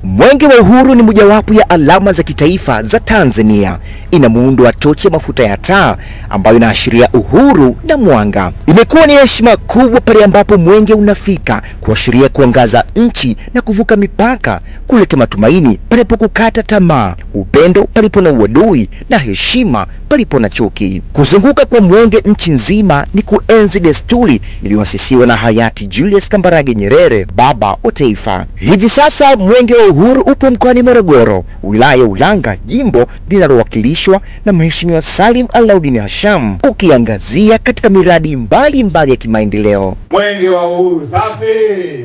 Mwenge wa Uhuru ni mojawapo ya alama za kitaifa za Tanzania. Ina muundo wa tochi ya mafuta ya taa ambayo inaashiria uhuru na mwanga. Imekuwa ni heshima kubwa pale ambapo mwenge unafika, kuashiria kuangaza nchi na kuvuka mipaka, kuleta matumaini palipo kukata tamaa, upendo palipo na uadui na heshima palipo na chuki. Kuzunguka kwa mwenge nchi nzima ni kuenzi desturi iliyoasisiwa na hayati Julius Kambarage Nyerere, baba wa taifa. Hivi sasa mwenge wa Uhuru upo mkoani Morogoro, wilaya ya Ulanga, jimbo linalowakilishwa na Mheshimiwa Salim Alaudin Hasham, ukiangazia katika miradi mbalimbali ya kimaendeleo. Mwenge wa Uhuru safi!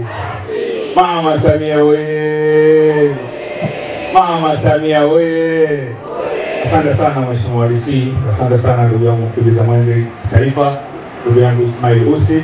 Mama Samia we! Mama Samia we! Asante sana Mheshimiwa DC, asante sana ndugu yangu mkimbiza mwenge taifa, ndugu yangu Ismail Usi.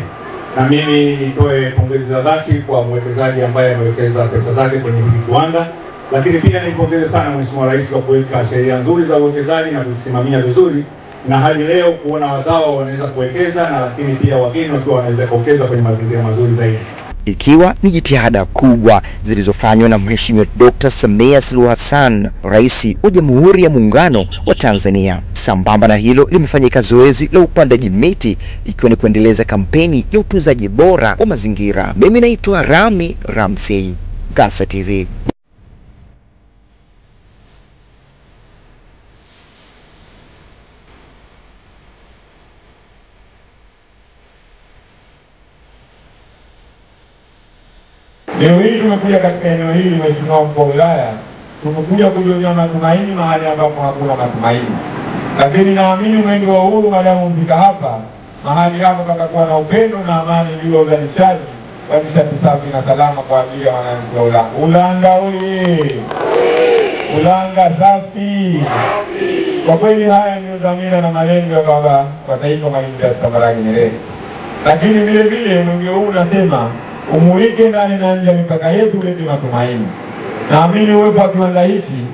Na mimi nitoe pongezi za dhati kwa mwekezaji ambaye amewekeza pesa zake kwenye hiki kiwanda, lakini pia nipongeze sana Mheshimiwa Rais kwa kuweka sheria nzuri za uwekezaji na kusimamia vizuri, na hadi leo kuona wazao wanaweza kuwekeza na lakini pia wageni wakiwa wanaweza kuwekeza kwenye mazingira mazuri zaidi. Ikiwa ni jitihada kubwa zilizofanywa na Mheshimiwa Dr. Samia Suluhu Hassan, Rais wa Jamhuri ya Muungano wa Tanzania. Sambamba na hilo, limefanyika zoezi la upandaji miti ikiwa ni kuendeleza kampeni ya utunzaji bora wa mazingira. Mimi naitwa Rami Ramsey, Gasa TV. Leo hii tumekuja katika eneo hili Mheshimiwa Mkuu wa Wilaya, tumekuja kujionea matumaini mahali ambapo hakuna matumaini. Lakini naamini mwenge wa uhuru madamu mpika hapa, mahali hapo patakuwa na upendo na amani juu ya uzalishaji wa nishati safi na salama kwa ajili ya wananchi wa Ulanga. Ulanga oye! Ulanga safi! Kwa kweli haya ni dhamira na malengo ya baba wa taifa Mwalimu Julius Kambarage Nyerere. Lakini vile vile mwenge huu unasema umulike ndani na nje ya mipaka yetu, ulete matumaini. Naamini uwepo wa kiwanda hiki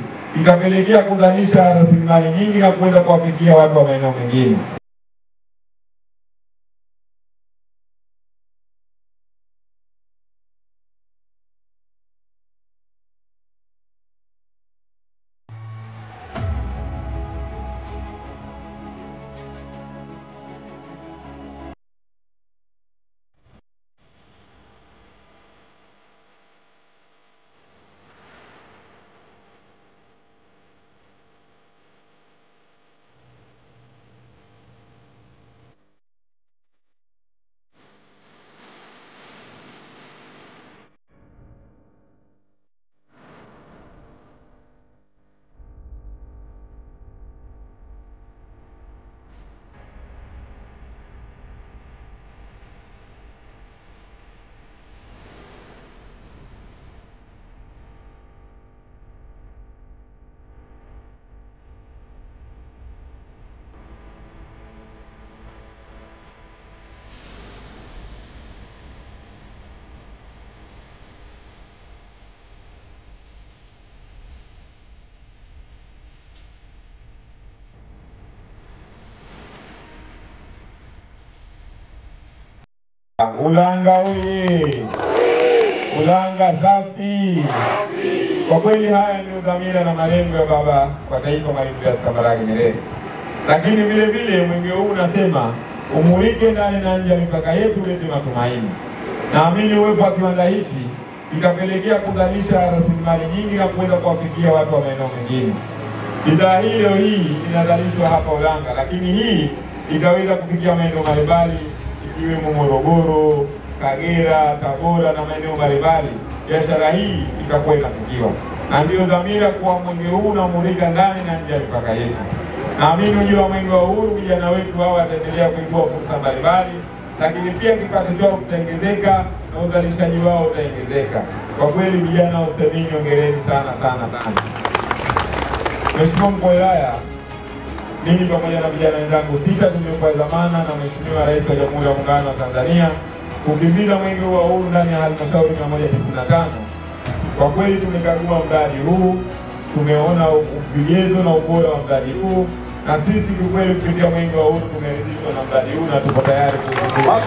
itapelekea kuzalisha rasilimali nyingi na kuweza kuwafikia watu wa maeneo mengine. Ulanga oye! Ulanga safi! Kwa kweli haya ni dhamira na malengo ya baba wa taifa Mwalimu Julius Kambarage Nyerere. Lakini vile vile mwenge huu unasema umulike ndani na nje ya mipaka yetu, ulete matumaini. Naamini uwepo wa kiwanda hiki itapelekea kuzalisha rasilimali nyingi na kuweza kuwafikia watu wa maeneo mengine. Bidhaa hii leo hii inazalishwa hapa Ulanga, lakini hii itaweza kufikia maeneo mbalimbali ikiwemo Morogoro, Kagera, Tabora na maeneo mbalimbali. Biashara hii itakuwa inafikiwa, na ndio dhamira kwa mwenge huu unamulika ndani na nje ya mipaka yetu. Naamini ujio wa mwenge wa uhuru, vijana wetu hao wataendelea kuibua fursa mbalimbali, lakini pia kipato chao kitaongezeka na uzalishaji wao utaongezeka. Kwa kweli vijana wa Usemini, hongereni sana sana sana. Mheshimiwa Mkuu wa Wilaya, mimi pamoja na vijana wenzangu 6 tumepewa dhamana na Mheshimiwa Rais wa Jamhuri ya Muungano wa Tanzania kukimbiza mwenge wa uhuru ndani ya halmashauri 195. Kwa kweli tumekagua mradi huu, tumeona vigezo na ubora wa mradi huu, Na sisi kwa kweli kupitia Mwenge wa Uhuru tumeridhishwa na mradi huu na tuko tayari kuzindua.